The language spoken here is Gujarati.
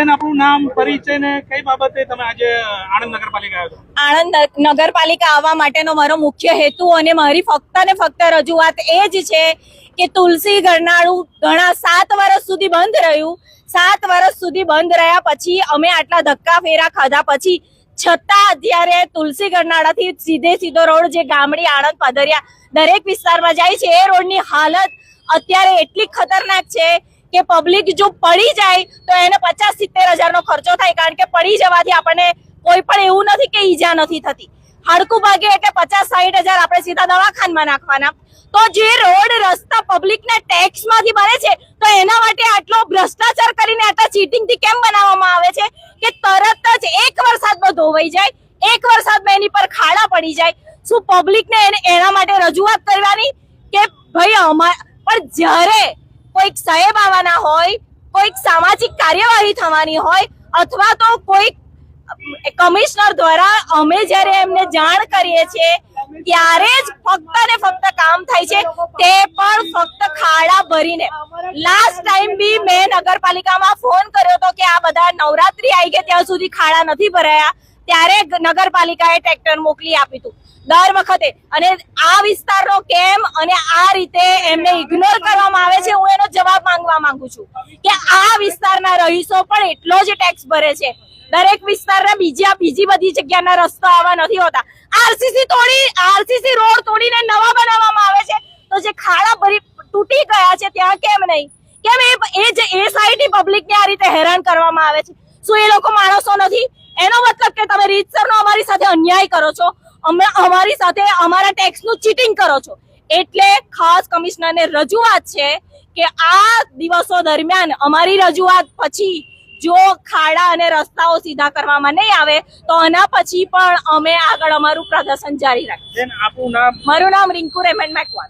બેન આપણું નામ પરિચય ને કઈ બાબતે તમે આજે આણંદ નગરપાલિકા આવ્યા છો? આણંદ નગરપાલિકા આવવા માટેનો મારો મુખ્ય હેતુ અને મારી ફક્ત ને ફક્ત રજૂઆત એ જ છે કે તુલસી ગરનાળું ઘણા 7 વર્ષ સુધી બંધ રહ્યું. 7 વર્ષ સુધી બંધ રહ્યા પછી અમે આટલા ધક્કા ફેરા ખાધા પછી છતાં અત્યારે તુલસી ગરનાળાથી સીધો રોડ જે ગામડી આણંદ પદરિયા દરેક વિસ્તારમાં જાય છે એ રોડની હાલત અત્યારે એટલી ખતરનાક છે કે પબ્લિક જો પડી જાય તો એને 50-70 હજારનો ખર્ચો થાય. કારણ કે પડી જવાથી આપણને કોઈ પણ એવું નથી કે ઈજા નથી થતી. હાડકું ભાગે એટલે 50-60 હજાર આપણે સીધા દવાખાનામાં નાખવાના. તો જે રોડ રસ્તા પબ્લિકના ટેક્સમાંથી બને છે તો એના માટે આટલો ભ્રષ્ટાચાર કરીને આટલા ચીટિંગથી કેમ બનાવવામાં આવે છે કે તરત જ એક વરસાદમાં ધોવાઈ જાય, એક વરસાદમાં એની પર ખાડા પડી જાય. શું પબ્લિકને એના માટે રજૂઆત કરવાની કે ભાઈ પણ જ્યારે કોઈક સાહેબ આવવાના હોય, કોઈક સામાજિક કાર્યવાહી થવાની હોય અથવા તો કોઈક કમિશનર દ્વારા અમે જ્યારે એમને જાણ કરીએ છીએ ત્યારે જ ફક્ત ને ફક્ત કામ થાય છે, તે પણ ફક્ત ખાડા ભરીને. લાસ્ટ ટાઈમ બી મેં નગરપાલિકામાં ફોન કર્યો હતો કે આ બધા નવરાત્રી આવી ગઈ ત્યાં સુધી ખાડા નથી ભરાયા, ત્યારે નગરપાલિકાએ ટ્રેક્ટર મોકલી આપ્યું હતું દર વખતે. અને આ વિસ્તારનો કેમ અને આ રીતે એમને ઇગ્નોર કરવામાં આવે છે, હું એનો જવાબ માંગવા માંગુ છું કે આ વિસ્તારના રહીશો પણ એટલો જ ટેક્સ ભરે છે. દરેક વિસ્તારના બીજી બધી જગ્યાના રસ્તા આવા નથી હોતા. આરસીસી રોડ તોડીને નવા બનાવવામાં આવે છે તો જે ખાડા ભરી તૂટી ગયા છે ત્યાં કેમ નહીં? કેમ એ સાઈડની પબ્લિકને આ રીતે હેરાન કરવામાં આવે છે? શું એ લોકો માણસો નથી? એનો મતલબ કે તમે રીતસરનો અમારી સાથે અન્યાય કરો છો, અમારી સાથે અમારા ટેક્સનું ચીટિંગ કરો છો. એટલે ખાસ કમિશનરને રજૂઆત છે કે આ દિવસો દરમિયાન અમારી રજૂઆત પછી જો ખાડા અને રસ્તાઓ સીધા કરવામાં નહીં આવે તો આના પછી પણ અમે આગળ અમારું પ્રદર્શન જારી રાખીશું. બેન આપણું નામ? મારું નામ રિંકુ રેમન્ડ મેકવાન.